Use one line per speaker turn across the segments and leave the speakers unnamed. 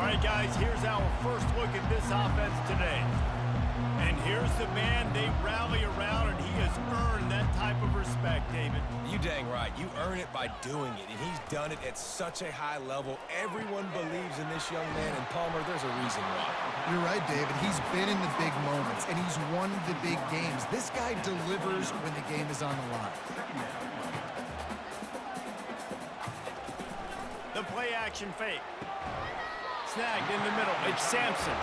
right, guys, here's our first look at this offense today. And here's the man they rally around, and he has earned that type of respect, David.
You dang right. You earn it by doing it, and he's done it at such a high level. Everyone believes in this young man, and Palmer, there's a reason why.
You're right, David. He's been in the big moments, and he's won the big games. This guy delivers when the game is on the line.
The play-action fake. Snagged in the middle. It's Sampson.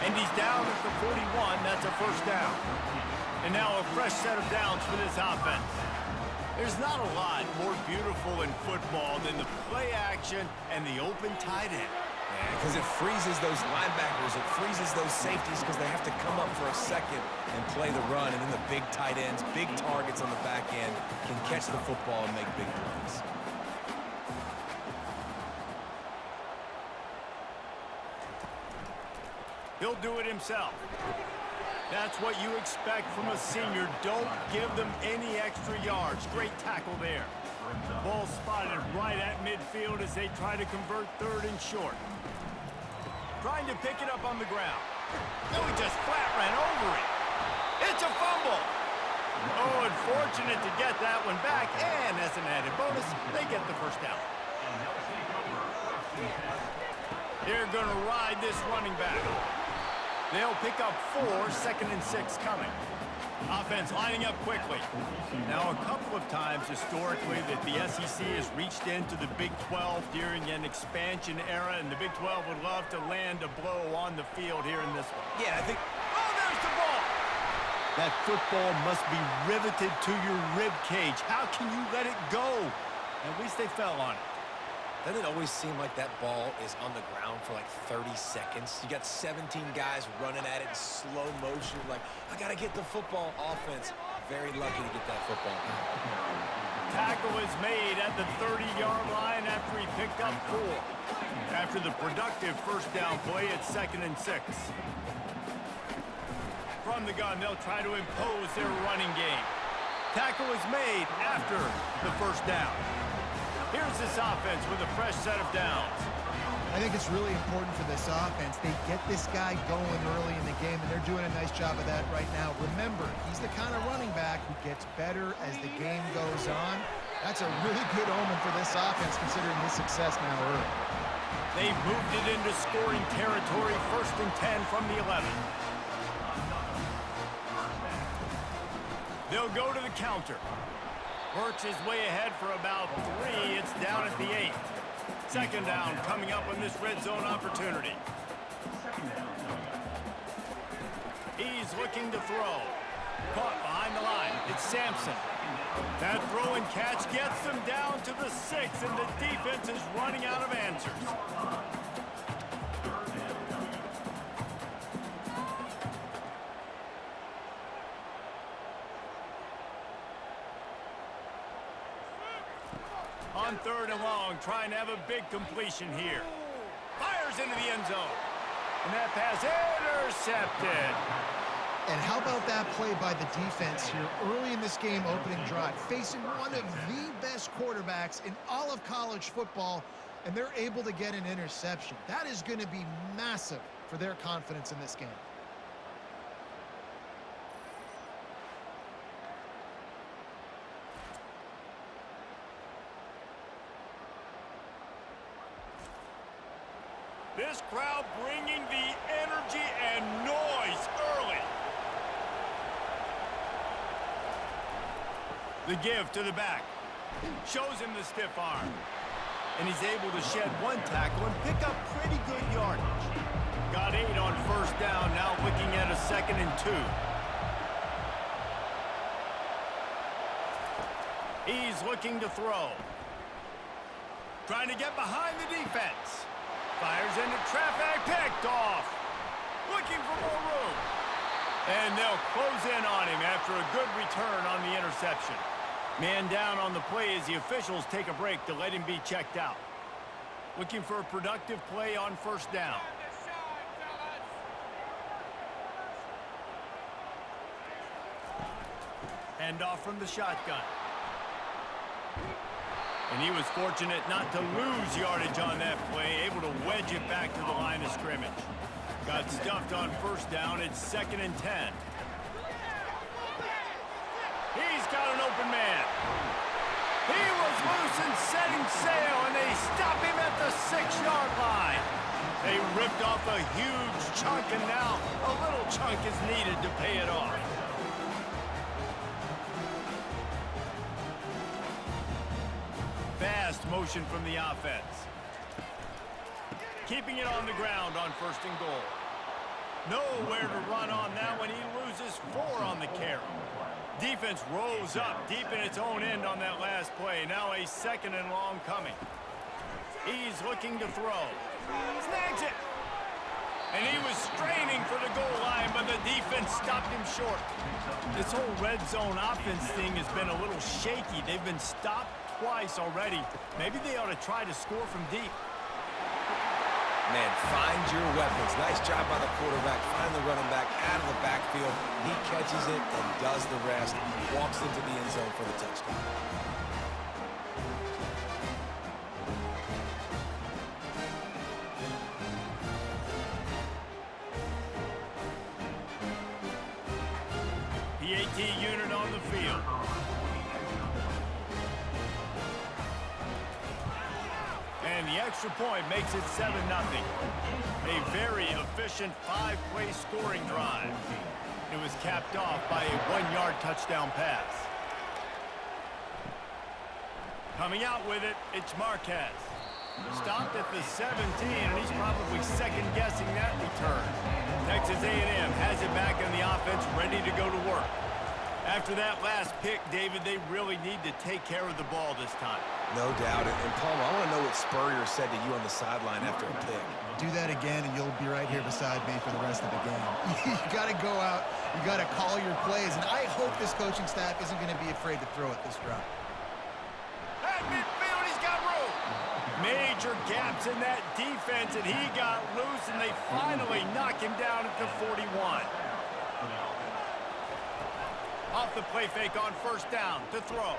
And he's down at the 41. That's a first down. And now a fresh set of downs for this offense. There's not a lot more beautiful in football than the play action and the open tight end.
Yeah, because it freezes those linebackers. It freezes those safeties because they have to come up for a second and play the run. And then the big tight ends, big targets on the back end can catch the football and make big plays.
He'll do it himself. That's what you expect from a senior. Don't give them any extra yards. Great tackle there. Ball spotted right at midfield as they try to convert third and short. Trying to pick it up on the ground. No, he just flat ran over it. It's a fumble. Oh, unfortunate to get that one back. And as an added bonus, they get the first down. They're going to ride this running back. They'll pick up 4, 2nd and 6 coming. Offense lining up quickly. Now, a couple of times historically that the SEC has reached into the Big 12 during an expansion era, and the Big 12 would love to land a blow on the field here in this one.
Yeah, I think...
Oh, there's the ball! That football must be riveted to your rib cage. How can you let it go? At least they fell on it.
Doesn't it always seem like that ball is on the ground for like 30 seconds? You got 17 guys running at it in slow motion. Like, I got to get the football. Offense, very lucky to get that football.
Tackle is made at the 30-yard line after he picked up 4. After the productive first down play, it's 2nd and 6. From the gun, they'll try to impose their running game. Tackle is made after the first down. Here's this offense with a fresh set of downs.
I think it's really important for this offense. They get this guy going early in the game, and they're doing a nice job of that right now. Remember, he's the kind of running back who gets better as the game goes on. That's a really good omen for this offense, considering his success now early.
They've moved it into scoring territory, 1st and 10 from the 11. They'll go to the counter. Works his way ahead for about 3. It's down at the 8. 2nd down coming up on this red zone opportunity. He's looking to throw. Caught behind the line. It's Sampson. That throw and catch gets them down to the 6, and the defense is running out of answers. On 3rd and long, trying to have a big completion here. Fires into the end zone. And that pass intercepted.
And how about that play by the defense here early in this game opening drive, facing one of the best quarterbacks in all of college football, and they're able to get an interception. That is going to be massive for their confidence in this game.
This crowd bringing the energy and noise early. The give to the back. Shows him the stiff arm. And he's able to shed 1 tackle and pick up pretty good yardage. Got 8 on 1st down, now looking at a 2nd and 2. He's looking to throw. Trying to get behind the defense. Fires into traffic, picked off. Looking for more room. And they'll close in on him after a good return on the interception. Man down on the play as the officials take a break to let him be checked out. Looking for a productive play on 1st down. Hand off from the shotgun. And he was fortunate not to lose yardage on that play, able to wedge it back to the line of scrimmage. Got stuffed on first down. It's 2nd and 10. He's got an open man. He was loose and setting sail, and they stop him at the 6-yard line. They ripped off a huge chunk, and now a little chunk is needed to pay it off. Fast motion from the offense. Keeping it on the ground on 1st and goal. Nowhere to run on that one. He loses 4 on the carry. Defense rose up deep in its own end on that last play. Now a 2nd and long coming. He's looking to throw. Snags it. And he was straining for the goal line, but the defense stopped him short. This whole red zone offense thing has been a little shaky. They've been stopped twice already. Maybe they ought to try to score from deep.
Man, find your weapons. Nice job by the quarterback. Find the running back out of the backfield. He catches it and does the rest. Walks into the end zone for the touchdown.
PAT unit on the field. And the extra point makes it 7-0. A very efficient 5-play scoring drive. It was capped off by a 1-yard touchdown pass. Coming out with it, it's Marquez. Stopped at the 17, and he's probably second-guessing that return. Texas A&M has it back in the offense, ready to go to work. After that last pick, David, they really need to take care of the ball this time.
No doubt. And Palmer, I want to know what Spurrier said to you on the sideline after a pick.
Do that again, and you'll be right here beside me for the rest of the game. You got to go out. You got to call your plays, and I hope this coaching staff isn't going to be afraid to throw it this drive.
At midfield, he's got room. Major gaps in that defense, and he got loose, and they finally knock him down at the 41. Off the play fake on 1st down to throw.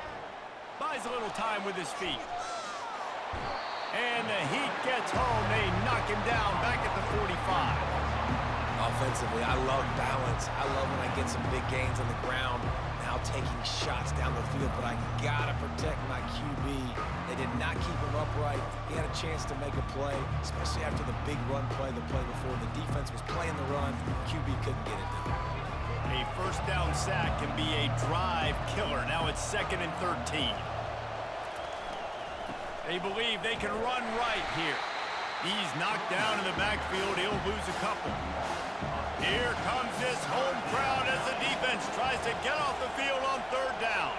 Buys a little time with his feet. And the heat gets home. They knock him down back at the 45.
Offensively, I love balance. I love when I get some big gains on the ground. Now taking shots down the field, but I gotta protect my QB. They did not keep him upright. He had a chance to make a play, especially after the big run play the play before. The defense was playing the run. QB couldn't get it done.
A 1st down sack can be a drive killer. Now it's 2nd and 13. They believe they can run right here. He's knocked down in the backfield. He'll lose a couple. Here comes this home crowd as the defense tries to get off the field on 3rd down.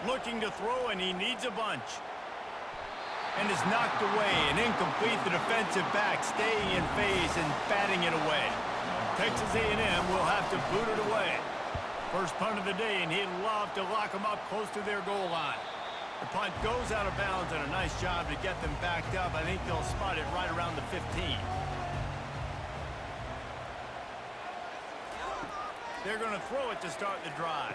Looking to throw, and he needs a bunch. And is knocked away and incomplete. The defensive back staying in phase and batting it away. Texas A&M will have to boot it away. First punt of the day, and he'd love to lock them up close to their goal line. The punt goes out of bounds, and a nice job to get them backed up. I think they'll spot it right around the 15. They're going to throw it to start the drive.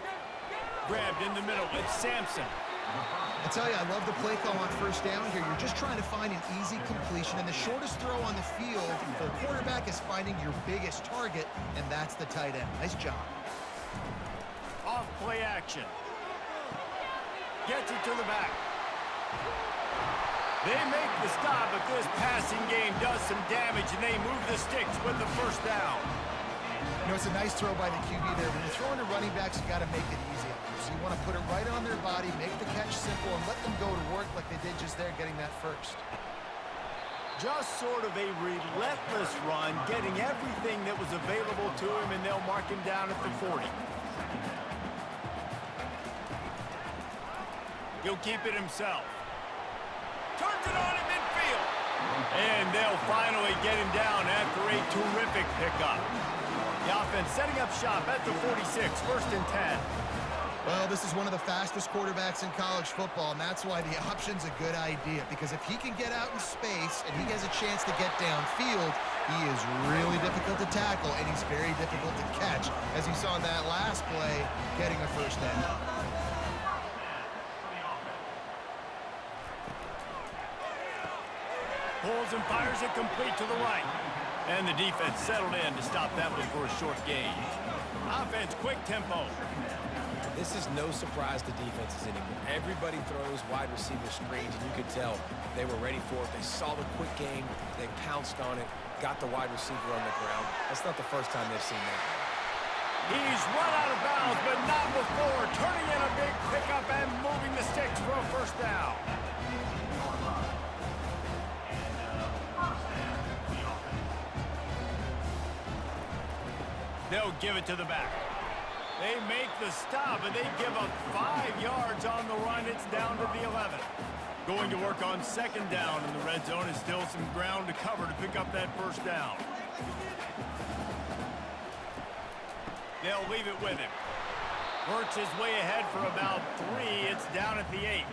Grabbed in the middle. It's Sampson.
I tell you, I love the play call on 1st down here. You're just trying to find an easy completion, and the shortest throw on the field for a quarterback is finding your biggest target, and that's the tight end. Nice job.
Off play action. Gets it to the back. They make the stop, but this passing game does some damage, and they move the sticks with the 1st down.
You know, it's a nice throw by the QB there. When you're throwing to running backs, you got to make it easy. So you want to put it right on their body, make the catch simple, and let them go to work like they did just there, getting that first.
Just sort of a relentless run, getting everything that was available to him, and they'll mark him down at the 40. He'll keep it himself. Turns it on in midfield. And they'll finally get him down after a terrific pickup. The offense setting up shop at the 46, 1st and 10.
Well, this is one of the fastest quarterbacks in college football, and that's why the option's a good idea, because if he can get out in space and he has a chance to get downfield, he is really difficult to tackle, and he's very difficult to catch, as you saw in that last play, getting a 1st down.
and fires it complete to the right. And the defense settled in to stop that one for a short gain. Offense, quick tempo.
This is no surprise to defenses anymore. Everybody throws wide receiver screens, and you could tell they were ready for it. They saw the quick game. They pounced on it, got the wide receiver on the ground. That's not the first time they've seen that.
He's run out of bounds, but not before. Turning in a big pickup and moving the sticks for a first down. They'll give it to the back. They make the stop, and they give up 5 yards on the run. It's down to the 11. Going to work on second down in the red zone. Is still some ground to cover to pick up that first down. They'll leave it with him. Works his way ahead for about 3. It's down at the 8.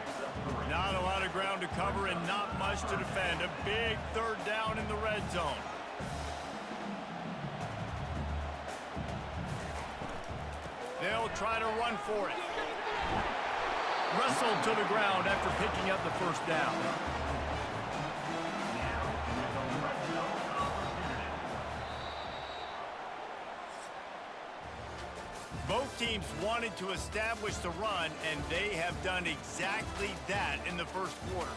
Not a lot of ground to cover and not much to defend. A big third down in the red zone. They'll try to run for it. Wrestled to the ground after picking up the first down. Both teams wanted to establish the run, and they have done exactly that in the first quarter.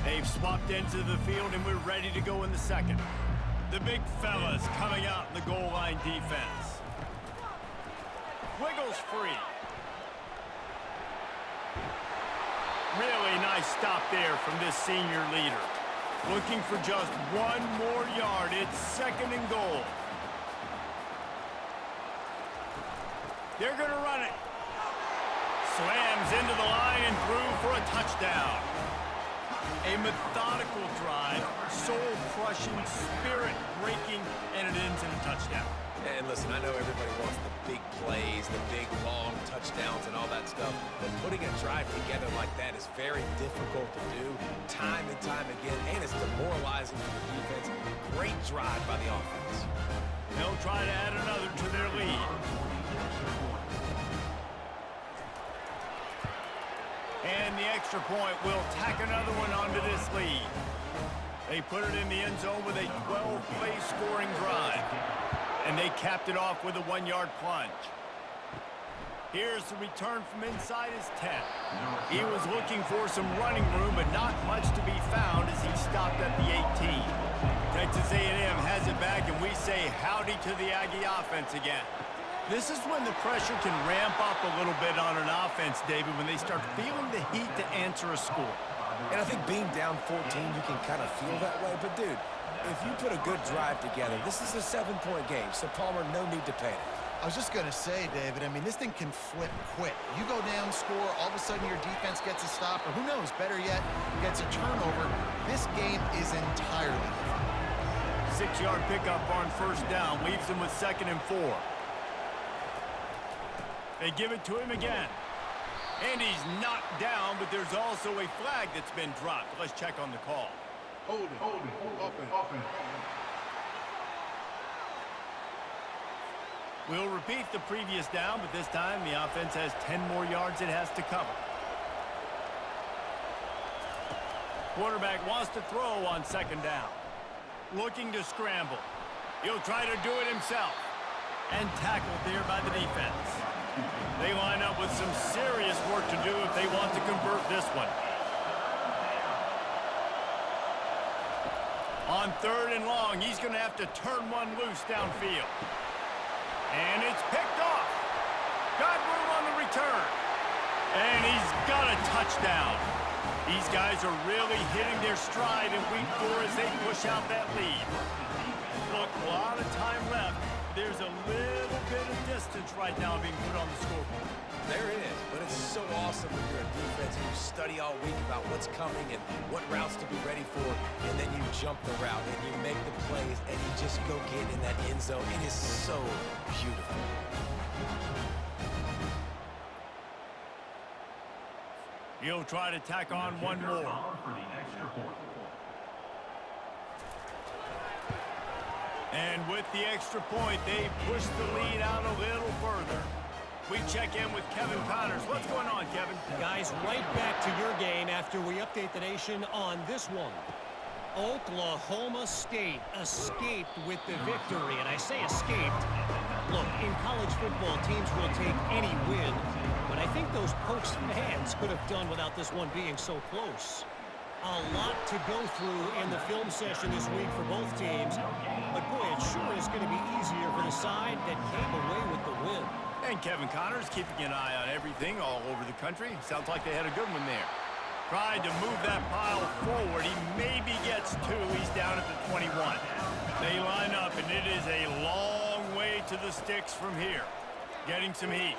They've swapped into the field, and we're ready to go in the second. The big fellas coming out in the goal line defense. Wiggles free. Really nice stop there from this senior leader. Looking for just 1 more yard. It's second and goal. They're going to run it. Slams into the line and through for a touchdown. A methodical drive, soul-crushing, spirit-breaking, and it ends in a touchdown.
And listen, I know everybody wants the big plays, the big, long touchdowns and all that stuff, but putting a drive together like that is very difficult to do time and time again, and it's demoralizing for the defense. Great drive by the offense.
They'll try to add another to their lead. And the extra point will tack another one onto this lead. They put it in the end zone with a 12-play scoring drive. And they capped it off with a 1-yard plunge. Here's the return from inside his 10. He was looking for some running room, but not much to be found as he stopped at the 18. Texas A&M has it back, and we say howdy to the Aggie offense again. This is when the pressure can ramp up a little bit on an offense, David, when they start feeling the heat to answer a score.
And I think being down 14, you can kind of feel that way. But, dude, if you put a good drive together, this is a 7-point game, so Palmer, no need to panic.
I was just going to say, David, I mean, this thing can flip quick. You go down, score, all of a sudden your defense gets a stop, or who knows, better yet, gets a turnover. This game is entirely different.
6-yard pickup on first down, leaves them with 2nd and 4. They give it to him again. And he's knocked down, but there's also a flag that's been dropped. Let's check on the call.
Hold it. Offense.
We'll repeat the previous down, but this time the offense has 10 more yards it has to cover. Quarterback wants to throw on 2nd down. Looking to scramble. He'll try to do it himself. And tackled there by the defense. They line up with some serious work to do if they want to convert this one. On 3rd and long, he's going to have to turn one loose downfield. And it's picked off. Got room on the return. And he's got a touchdown. These guys are really hitting their stride in week 4 as they push out that lead. Look, a lot of time left. There's a little bit of distance right now being put on the scoreboard.
There is, but it's so awesome when you're a defense and you study all week about what's coming and what routes to be ready for, and then you jump the route and you make the plays and you just go get in that end zone. It is so beautiful.
He'll try to tack on one more. And with the extra point, they push the lead out a little further. We check in with Kevin Connors. What's going on, Kevin?
Guys, right back to your game after we update the nation on this one. Oklahoma State escaped with the victory, and I say escaped. Look, in college football, teams will take any win, but I think those Pokes fans could have done without this one being so close. A lot to go through in the film session this week for both teams, but boy, it sure is going to be easier for the side that came away with the win.
And Kevin Connors keeping an eye on everything all over the country. Sounds like they had a good one there. Tried to move that pile forward. He maybe gets two. He's down at the 21. They line up, and it is a long way to the sticks from here. Getting some heat.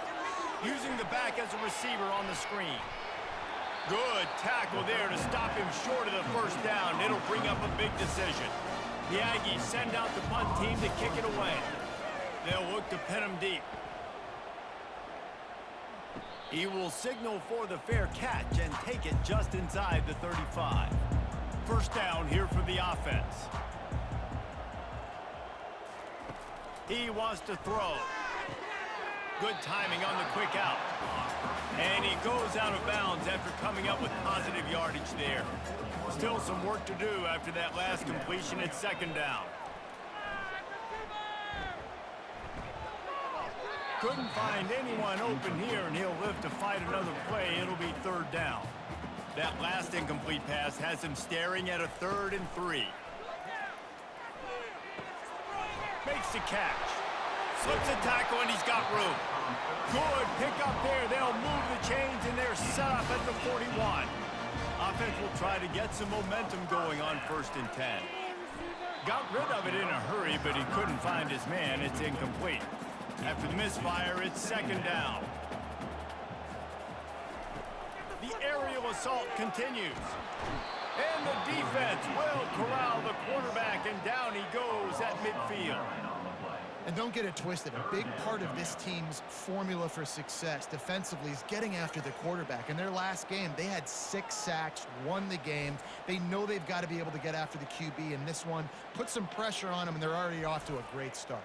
Using the back as a receiver on the screen. Good tackle there to stop him short of the first down. It'll bring up a big decision. The Aggies send out the punt team to kick it away. They'll look to pin him deep. He will signal for the fair catch and take it just inside the 35. First down here for the offense. He wants to throw. Good timing on the quick out. And he goes out of bounds after coming up with positive yardage there. Still some work to do after that last completion at second down. Couldn't find anyone open here, and he'll live to fight another play. It'll be third down. That last incomplete pass has him staring at a 3rd and 3. Makes the catch. Slips a tackle, and he's got room. Good pick up there. They'll move the chains, and they're set up at the 41. Offense will try to get some momentum going on 1st and 10. Got rid of it in a hurry, but he couldn't find his man. It's incomplete. After the misfire, it's second down. The aerial assault continues. And the defense will corral the quarterback, and down he goes at midfield.
And don't get it twisted. A big part of this team's formula for success defensively is getting after the quarterback. In their last game, they had 6 sacks, won the game. They know they've got to be able to get after the QB, and this one put some pressure on them, and they're already off to a great start.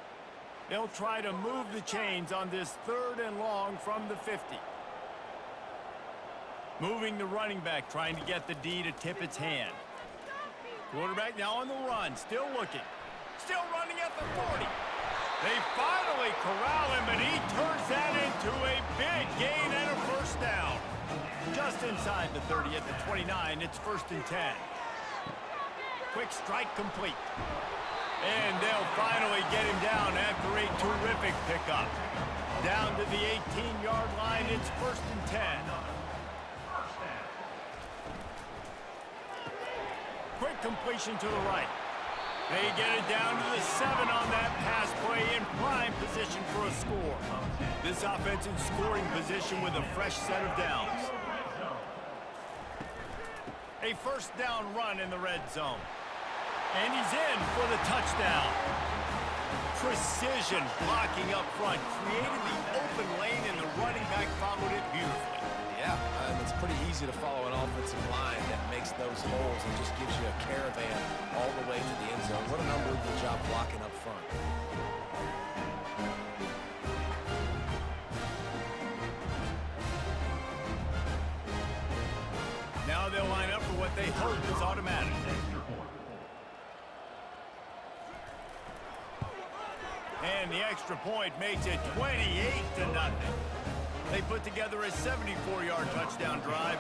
They'll try to move the chains on this 3rd and long from the 50. Moving the running back, trying to get the D to tip its hand. Quarterback now on the run, still looking. Still running at the 40. They finally corral him, and he turns that into a big gain and a first down. Just inside the 30 at the 29, it's 1st and 10. Quick strike complete. And they'll finally get him down after a terrific pickup. Down to the 18-yard line, it's 1st and 10. Quick completion to the right. They get it down to the 7 on that pass play in prime position for a score. This offense in scoring position with a fresh set of downs. A first down run in the red zone. And he's in for the touchdown. Precision blocking up front. Created the open lane, and the running back followed it beautifully.
Yeah, it's pretty easy to follow an offensive line that makes those holes and just gives you a caravan all the way to the end zone. What an unbelievable job blocking up front.
Now they'll line up for what they hope is automatic. And the extra point makes it 28-0. They put together a 74-yard touchdown drive,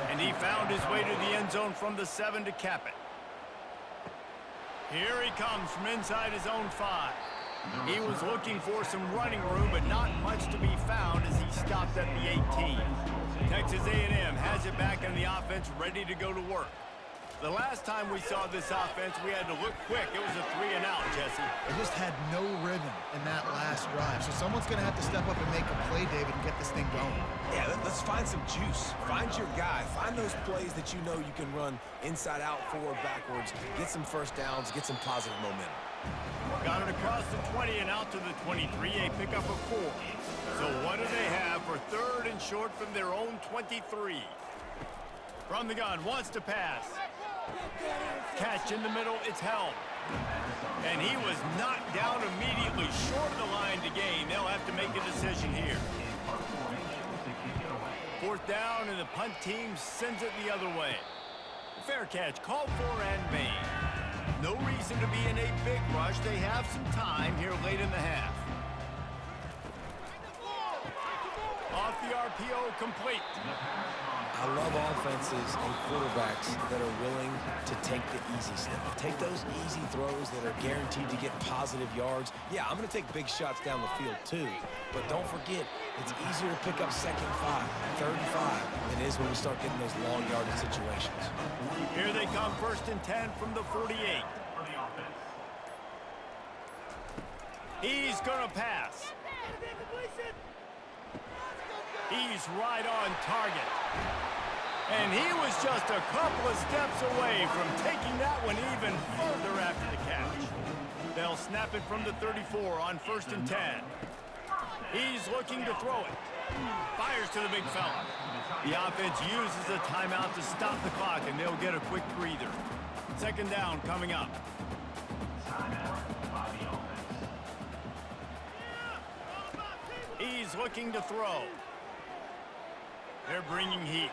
and he found his way to the end zone from the 7 to cap it. Here he comes from inside his own 5. He was looking for some running room, but not much to be found as he stopped at the 18. Texas A&M has it back in the offense, ready to go to work. The last time we saw this offense, we had to look quick. It was a 3-and-out, Jesse.
They just had no rhythm in that last drive. So someone's going to have to step up and make a play, David, and get this thing going.
Yeah, let's find some juice. Find your guy. Find those plays that you know you can run inside out, forward, backwards. Get some first downs. Get some positive momentum.
Got it across the 20 and out to the 23. A pickup of 4. So what do they have for 3rd and short from their own 23? From the gun, wants to pass. Catch in the middle, it's held. And he was knocked down immediately, short of the line to gain. They'll have to make a decision here. Fourth down, and the punt team sends it the other way. Fair catch, called for and made. No reason to be in a big rush. They have some time here late in the half. Off the RPO, complete.
I love offenses and quarterbacks that are willing to take the easy stuff. Take those easy throws that are guaranteed to get positive yards. Yeah, I'm going to take big shots down the field too. But don't forget, it's easier to pick up 2nd and 5, 3rd and 5 than it is when we start getting those long yardage situations.
Here they come, 1st and 10 from the 48. He's going to pass. He's right on target. And he was just a couple of steps away from taking that one even further after the catch. They'll snap it from the 34 on 1st and 10. He's looking to throw it. Fires to the big fella. The offense uses a timeout to stop the clock, and they'll get a quick breather. 2nd down coming up. He's looking to throw. They're bringing heat.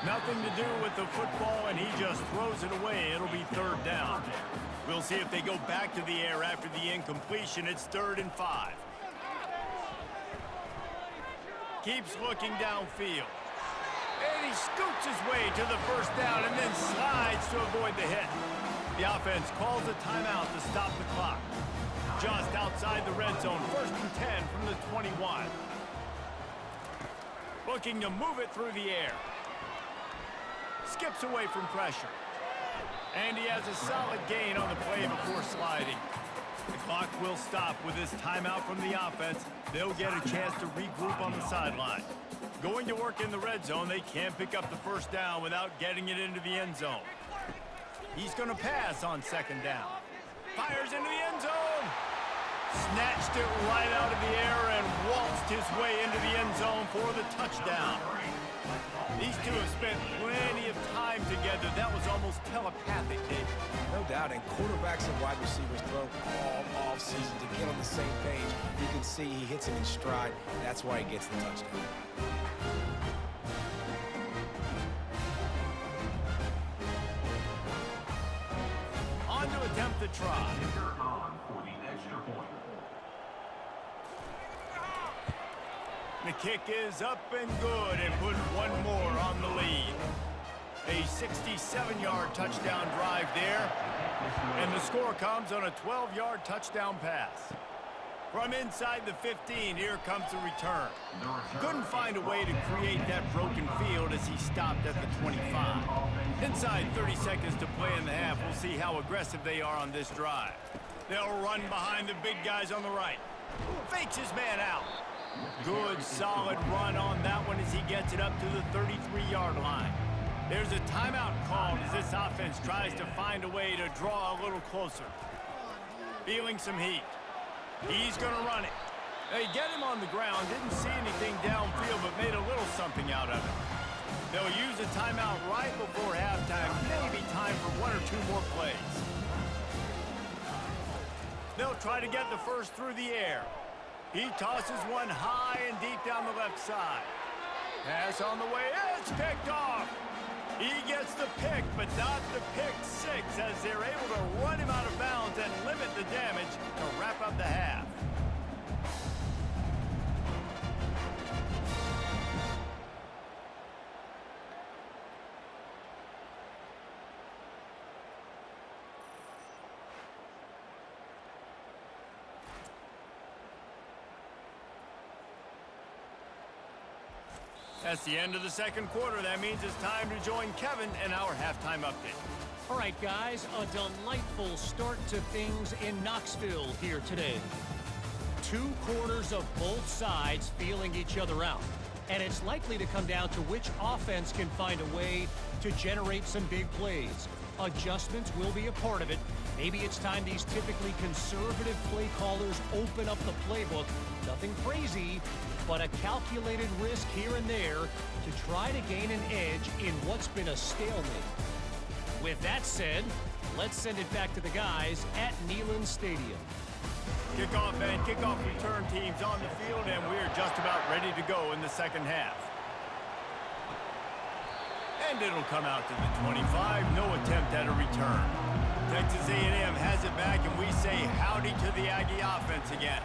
Nothing to do with the football, and he just throws it away. It'll be 3rd down. We'll see if they go back to the air after the incompletion. It's 3rd and 5. Keeps looking downfield. And he scoots his way to the 1st down and then slides to avoid the hit. The offense calls a timeout to stop the clock. Just outside the red zone, 1st and 10 from the 21. Looking to move it through the air. Skips away from pressure. And he has a solid gain on the play before sliding. The clock will stop with this timeout from the offense. They'll get a chance to regroup on the sideline. Going to work in the red zone, they can't pick up the 1st down without getting it into the end zone. He's going to pass on 2nd down. Fires into the end zone. Snatched it right out of the air and waltzed his way into the end zone for the touchdown. These two have spent plenty of time together. That was almost telepathic, David.
No doubt, and quarterbacks and wide receivers throw all off season to get on the same page. You can see he hits him in stride. That's why he gets the touchdown.
On to attempt the try. The kick is up and good and put one more on the lead. A 67-yard touchdown drive there. And the score comes on a 12-yard touchdown pass. From inside the 15, here comes the return. Couldn't find a way to create that broken field as he stopped at the 25. Inside 30 seconds to play in the half. We'll see how aggressive they are on this drive. They'll run behind the big guys on the right. Fakes his man out. Good, solid run on that one as he gets it up to the 33-yard line. There's a timeout called as this offense tries to find a way to draw a little closer. Feeling some heat. He's going to run it. They get him on the ground. Didn't see anything downfield, but made a little something out of it. They'll use a timeout right before halftime. Maybe time for 1 or 2 more plays. They'll try to get the first through the air. He tosses one high and deep down the left side. Pass on the way. It's picked off. He gets the pick, but not the pick six, as they're able to run him out of bounds and limit the damage to wrap up the half. That's the end of the second quarter. That means it's time to join Kevin in our halftime update.
All right, guys, a delightful start to things in Knoxville here today. 2 quarters of both sides feeling each other out. And it's likely to come down to which offense can find a way to generate some big plays. Adjustments will be a part of it. Maybe it's time these typically conservative play callers open up the playbook. Nothing crazy, but a calculated risk here and there to try to gain an edge in what's been a stalemate. With that said, let's send it back to the guys at Neyland Stadium.
Kickoff and kickoff return teams on the field, and we're just about ready to go in the second half. And it'll come out to the 25, no attempt at a return. Texas A&M has it back, and we say howdy to the Aggie offense again.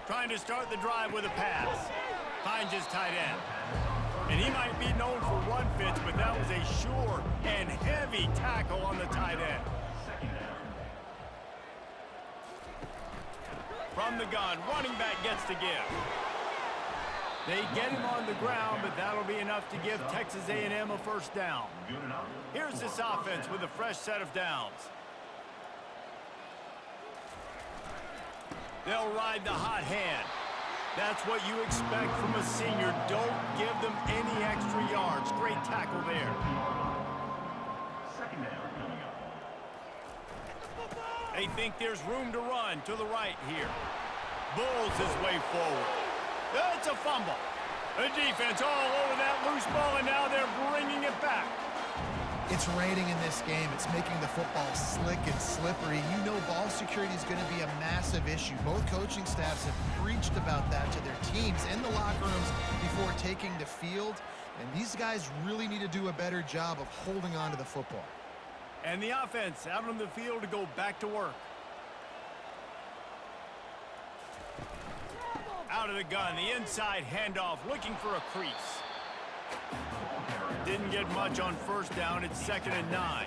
Trying to start the drive with a pass. Finds his tight end. And he might be known for one pitch, but that was a sure and heavy tackle on the tight end. From the gun, running back gets to give. They get him on the ground, but that'll be enough to give Texas A&M a first down. Here's this offense with a fresh set of downs. They'll ride the hot hand. That's what you expect from a senior. Don't give them any extra yards. Great tackle there. They think there's room to run to the right here. Bulls his way forward. It's a fumble. The defense all over that loose ball, and now they're bringing it back.
It's raining in this game. It's making the football slick and slippery. You know ball security is going to be a massive issue. Both coaching staffs have preached about that to their teams in the locker rooms before taking the field. And these guys really need to do a better job of holding on to the football.
And the offense out on the field to go back to work. Out of the gun, the inside handoff, looking for a crease. Didn't get much on first down. It's 2nd and 9.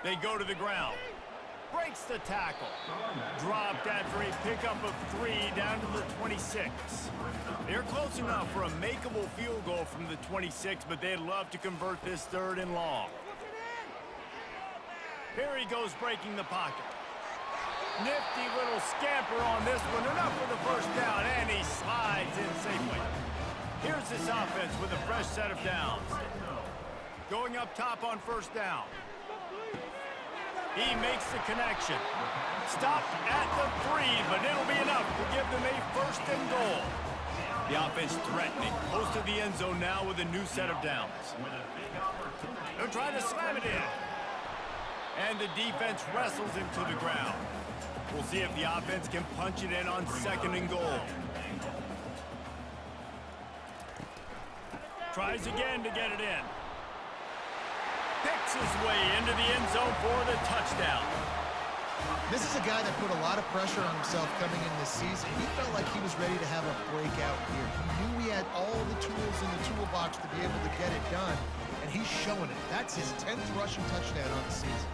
They go to the ground. Breaks the tackle. Dropped after a pickup of 3 down to the 26. They're close enough for a makeable field goal from the 26, but they'd love to convert this 3rd and long. Here he goes breaking the pocket. Nifty little scamper on this one. Enough for the first down, and he slides in safely. Here's this offense with a fresh set of downs. Going up top on first down. He makes the connection. Stopped at the 3, but it'll be enough to give them a 1st and goal. The offense threatening. Close to the end zone now with a new set of downs. They're trying to slam it in. And the defense wrestles him to the ground. We'll see if the offense can punch it in on 2nd and goal. Tries again to get it in. Picks his way into the end zone for the touchdown.
This is a guy that put a lot of pressure on himself coming in this season. He felt like he was ready to have a breakout year. He knew he had all the tools in the toolbox to be able to get it done, and he's showing it. That's his 10th rushing touchdown on the season.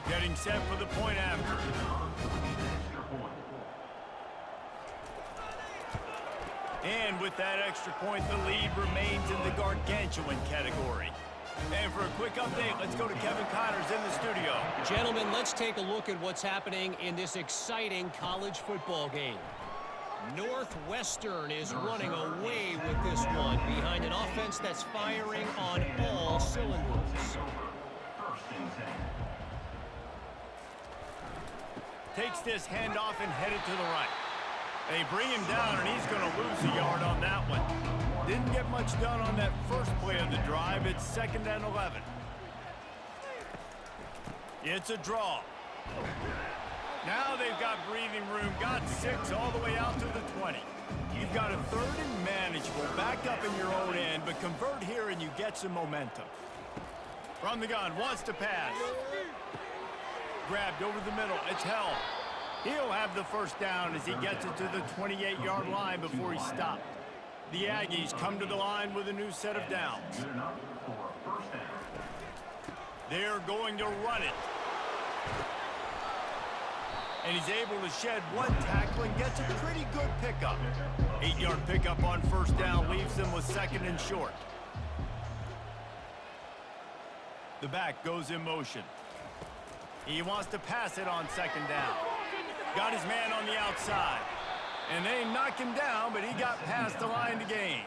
Getting set for the point after. And with that extra point, the lead remains in the gargantuan category. And for a quick update, let's go to Kevin Connors in the studio.
Gentlemen, let's take a look at what's happening in this exciting college football game. Northwestern is running away with this one behind an offense that's firing on all cylinders.
Takes this handoff and headed to the right. They bring him down, and he's going to lose a yard on that one. Didn't get much done on that first play of the drive. It's 2nd and 11. It's a draw. Now they've got breathing room. Got 6 all the way out to the 20. You've got a 3rd and manageable. Back up in your own end, but convert here and you get some momentum. From the gun, wants to pass. Grabbed over the middle. It's held. He'll have the first down as he gets it to the 28-yard line before he stopped. The Aggies come to the line with a new set of downs. They're going to run it. And he's able to shed one tackle and gets a pretty good pickup. 8-yard pickup on first down leaves them with 2nd and short. The back goes in motion. He wants to pass it on 2nd down. Got his man on the outside. And they knocked him down, but he got past the line to gain.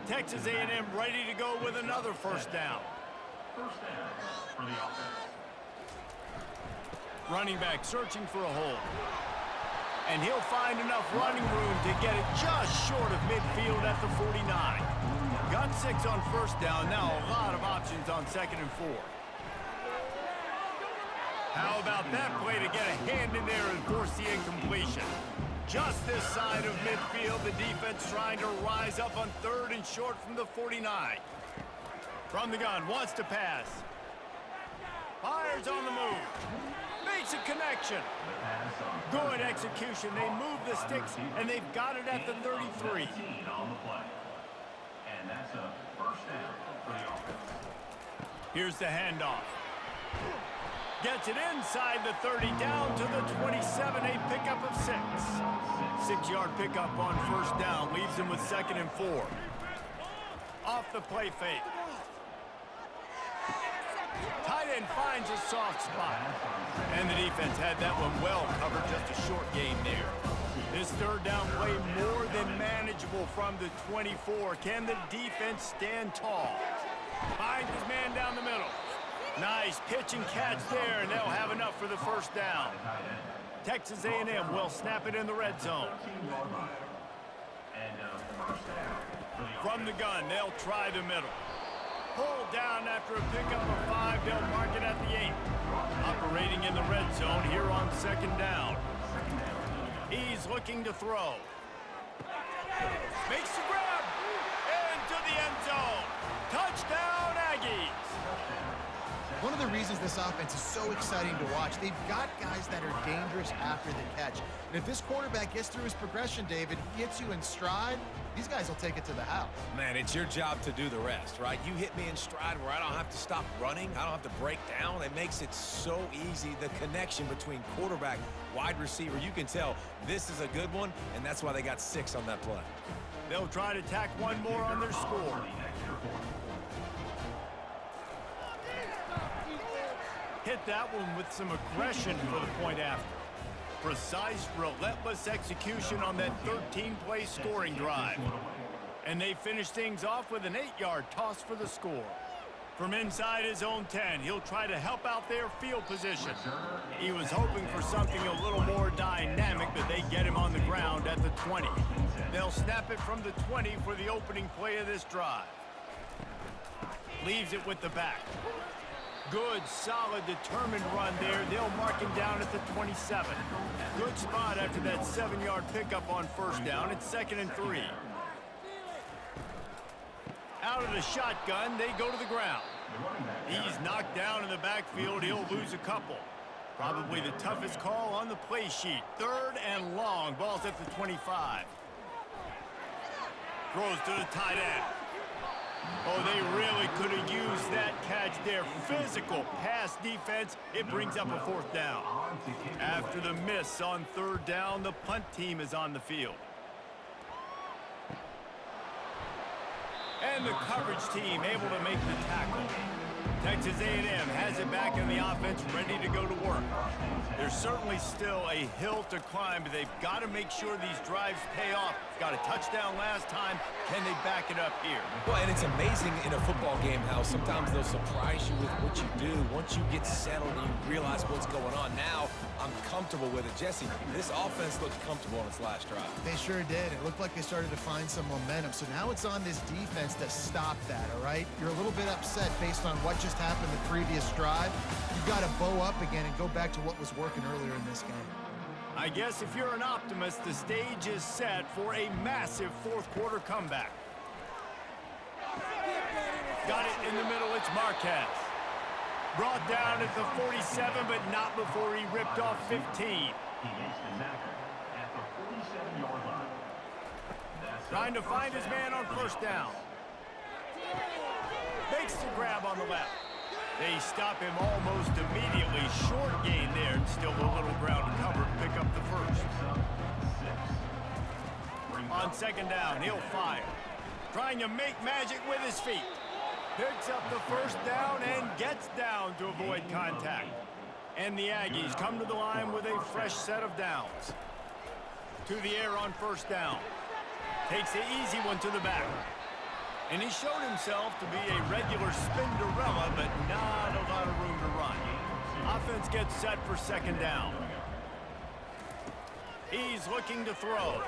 Texas A&M ready to go with another first down. Running back searching for a hole. And he'll find enough running room to get it just short of midfield at the 49. Got 6 on first down. Now a lot of options on 2nd and 4. How about that play to get a hand in there and force the incompletion? Just this side of midfield, the defense trying to rise up on 3rd and short from the 49. From the gun, wants to pass. Fires on the move. Makes a connection. Good execution. They move the sticks, and they've got it at the 33. Here's the handoff. Gets it inside the 30, down to the 27, a pickup of 6. 6-yard pickup on first down, leaves him with 2nd and 4. Off the play fake. Tight end finds a soft spot. And the defense had that one well covered, just a short gain there. This 3rd down play more than manageable from the 24. Can the defense stand tall? Finds his man down the middle. Nice pitch and catch there, and they'll have enough for the first down. Texas A&M will snap it in the red zone. From the gun, they'll try the middle. Pulled down after a pickup of 5. They'll mark it at the 8. Operating in the red zone here on 2nd down. He's looking to throw. Makes the grab. Into the end zone. Touchdown, Aggies.
One of the reasons this offense is so exciting to watch, they've got guys that are dangerous after the catch. And if this quarterback gets through his progression, David, gets you in stride, these guys will take it to the house.
Man, it's your job to do the rest, right? You hit me in stride where I don't have to stop running. I don't have to break down. It makes it so easy, the connection between quarterback, wide receiver. You can tell this is a good one, and that's why they got 6 on that play.
They'll try to tack one more on their score. Hit that one with some aggression for the point after. Precise, relentless execution on that 13-play scoring drive. And they finish things off with an 8-yard toss for the score. From inside his own 10, he'll try to help out their field position. He was hoping for something a little more dynamic, but they get him on the ground at the 20. They'll snap it from the 20 for the opening play of this drive. Leaves it with the back. Good, solid, determined run there. They'll mark him down at the 27. Good spot after that 7-yard pickup on first down. It's 2nd and 3. Out of the shotgun, they go to the ground. He's knocked down in the backfield. He'll lose a couple. Probably the toughest call on the play sheet. 3rd and long. Ball's at the 25. Throws to the tight end. Oh, they really could have used that catch there. Physical pass defense. It brings up a 4th down. After the miss on 3rd down, the punt team is on the field. And the coverage team able to make the tackle. Texas A&M has it back in the offense, ready to go to work. There's certainly still a hill to climb, but they've got to make sure these drives pay off. Got a touchdown last time. Can they back it up here?
Well, and it's amazing in a football game how sometimes they'll surprise you with what you do. Once you get settled and you realize what's going on, now I'm comfortable with it. Jesse, this offense looked comfortable on its last drive.
They sure did. It looked like they started to find some momentum. So now it's on this defense to stop that, all right? You're a little bit upset based on what just happened the previous drive. You've got to bow up again and go back to what was working earlier in this game.
I guess if you're an optimist, the stage is set for a massive 4th quarter comeback. Got it in the middle, it's Marquez. Brought down at the 47, but not before he ripped off 15. Trying to find his man on first down. Makes the grab on the left. They stop him almost immediately. Short gain there, and still a little ground to cover to pick up the first. On 2nd down, he'll fire. Trying to make magic with his feet. Picks up the first down and gets down to avoid contact. And the Aggies come to the line with a fresh set of downs. To the air on first down. Takes the easy one to the back. And he showed himself to be a regular Spinderella, but not a lot of room to run. Offense gets set for second down. He's looking to throw.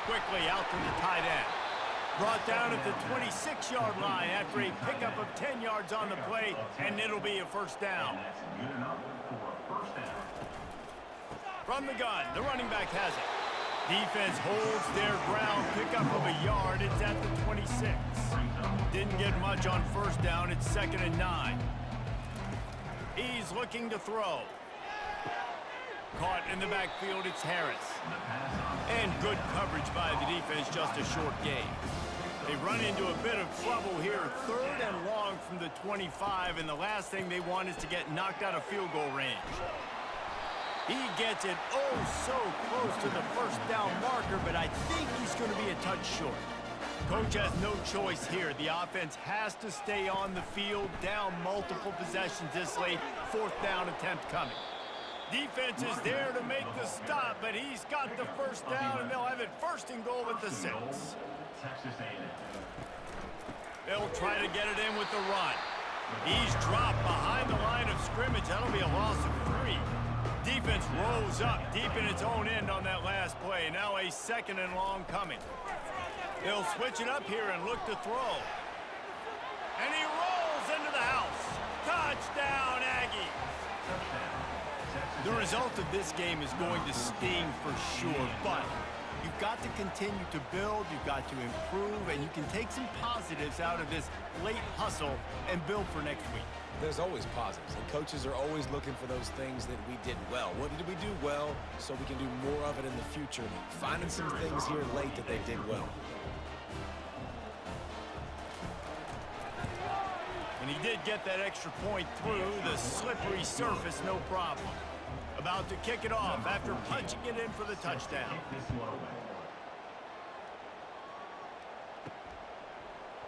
Quickly out to the tight end. Brought down at the 26-yard line after a pickup of 10 yards on the play, and it'll be a first down. From the gun, the running back has it. Defense holds their ground, pickup of a yard. It's at the 26. Didn't get much on first down. It's 2nd and 9. He's looking to throw. Caught in the backfield, it's Harris. And good coverage by the defense, just a short gain. They run into a bit of trouble here, 3rd and long from the 25, and the last thing they want is to get knocked out of field goal range. He gets it oh so close to the first down marker, but I think he's going to be a touch short. Coach has no choice here. The offense has to stay on the field, down multiple possessions this late, 4th down attempt coming. Defense is there to make the stop, but he's got the first down, and they'll have it 1st and goal at the 6. They'll try to get it in with the run. He's dropped behind the line of scrimmage. That'll be a loss of 3. Defense rose up deep in its own end on that last play. Now a 2nd and long coming. They'll switch it up here and look to throw. And he rolls into the house. Touchdown, Aggies. The result of this game is going to sting for sure, but you've got to continue to build, you've got to improve, and you can take some positives out of this late hustle and build for next week.
There's always positives, and coaches are always looking for those things that we did well. What did we do well so we can do more of it in the future? Finding some things here late that they did well.
And he did get that extra point through the slippery surface, no problem. About to kick it off after punching it in for the touchdown.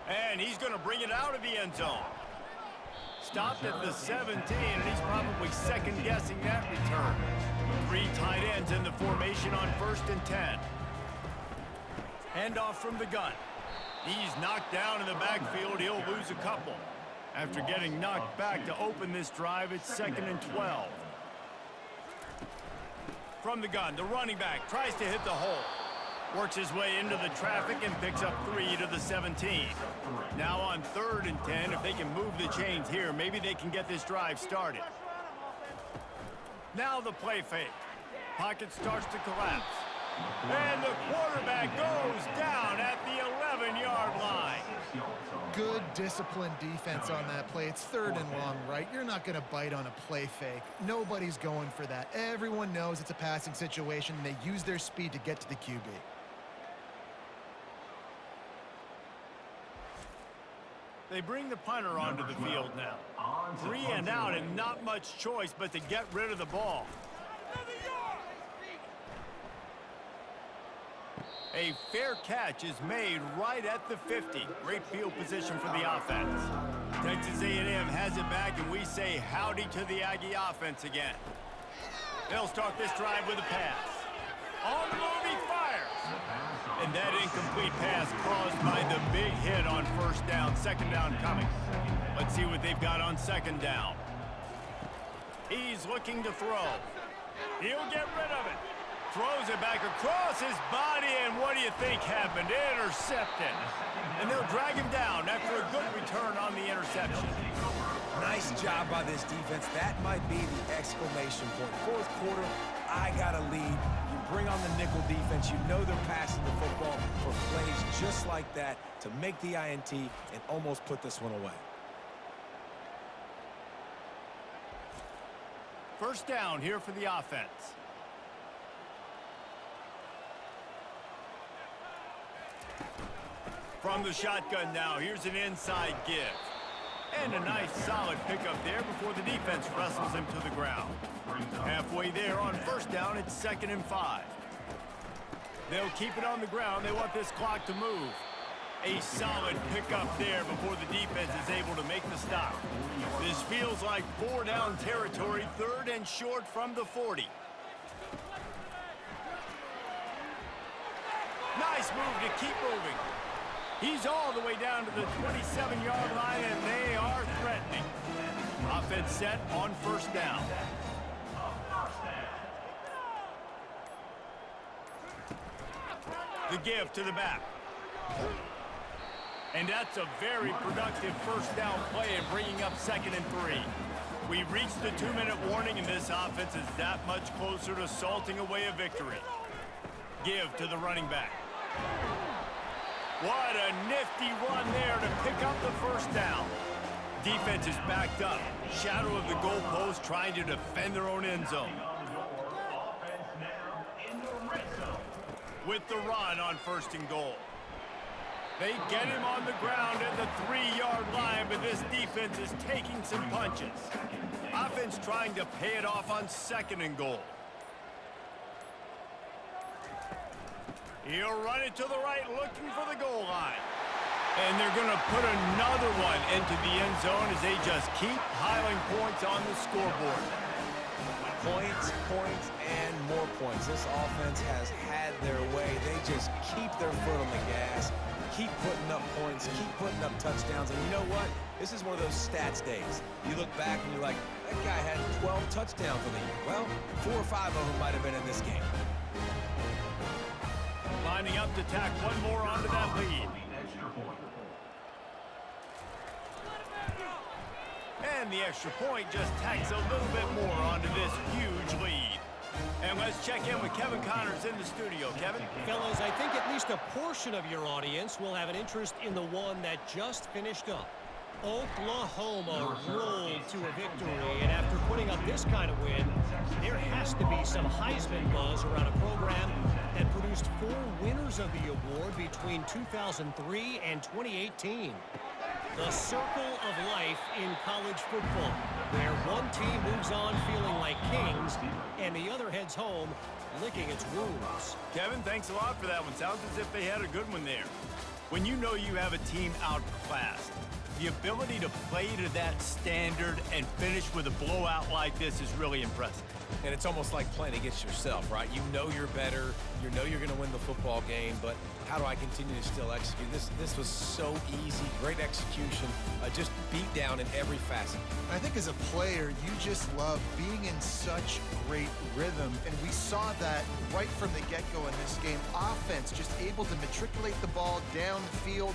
And he's going to bring it out of the end zone. Stopped at the 17, and he's probably second-guessing that return. 3 tight ends in the formation on 1st and 10. Handoff from the gun. He's knocked down in the backfield. He'll lose a couple. After getting knocked back to open this drive, it's 2nd and 12. From the gun, the running back tries to hit the hole. Works his way into the traffic and picks up 3 to the 17. Now on 3rd and 10, if they can move the chains here, maybe they can get this drive started. Now the play fake. Pocket starts to collapse. And the quarterback goes down at the 11-yard line.
Good disciplined defense on that play. It's 3rd and long, right? You're not going to bite on a play fake. Nobody's going for that. Everyone knows it's a passing situation, and they use their speed to get to the QB.
They bring the punter onto the field now. 3 and out, and not much choice but to get rid of the ball. A fair catch is made right at the 50. Great field position for the offense. Texas A&M has it back, and we say howdy to the Aggie offense again. They'll start this drive with a pass. On the move, he fires. And that incomplete pass caused by the big hit on 1st down, 2nd down coming. Let's see what they've got on 2nd down. He's looking to throw. He'll get rid of it. Throws it back across his body, and what do you think happened? Intercepted. And they'll drag him down after a good return on the interception.
Nice job by this defense. That might be the exclamation point. 4th quarter, I got a lead. You bring on the nickel defense. You know they're passing the football for plays just like that to make the INT and almost put this one away.
1st down here for the offense. From the shotgun now, here's an inside give. And a nice solid pickup there before the defense wrestles him to the ground. Halfway there on 1st down, it's 2nd and 5. They'll keep it on the ground. They want this clock to move. A solid pickup there before the defense is able to make the stop. This feels like 4-down territory, 3rd and short from the 40. Nice move to keep moving. He's all the way down to the 27-yard line, and they are threatening. Offense defense set on first down. The give to the back. And that's a very productive first down play and bringing up 2nd and 3. We've reached the 2-minute warning, and this offense is that much closer to salting away a victory. Give to the running back. What a nifty run there to pick up the first down. Defense is backed up. Shadow of the goalpost trying to defend their own end zone. With the run on 1st and goal. They get him on the ground at the 3-yard line, but this defense is taking some punches. Offense trying to pay it off on 2nd and goal. He'll run it to the right, looking for the goal line. And they're going to put another one into the end zone as they just keep piling points on the scoreboard.
Points, points, and more points. This offense has had their way. They just keep their foot on the gas, keep putting up points, keep putting up touchdowns. And you know what? This is one of those stats days. You look back and you're like, that guy had 12 touchdowns for the year. Well, 4 or 5 of them might have been in this game.
Lining up to tack one more onto that lead. And the extra point just tacks a little bit more onto this huge lead. And let's check in with Kevin Connors in the studio. Kevin?
Fellas, I think at least a portion of your audience will have an interest in the one that just finished up. Oklahoma rolled to a victory, and after putting up this kind of win, there has to be some Heisman buzz around a program that produced 4 winners of the award between 2003 and 2018. The circle of life in college football, where one team moves on feeling like kings and the other heads home licking its wounds.
Kevin, thanks a lot for that one. Sounds as if they had a good one there. When you know you have a team outclassed, the ability to play to that standard and finish with a blowout like this is really impressive.
And it's almost like playing against yourself, right? You know you're better. You know you're going to win the football game, but how do I continue to still execute? This was so easy. Great execution. Just beat down in every facet.
I think as a player, you just love being in such great rhythm, and we saw that right from the get-go in this game. Offense just able to matriculate the ball down the field.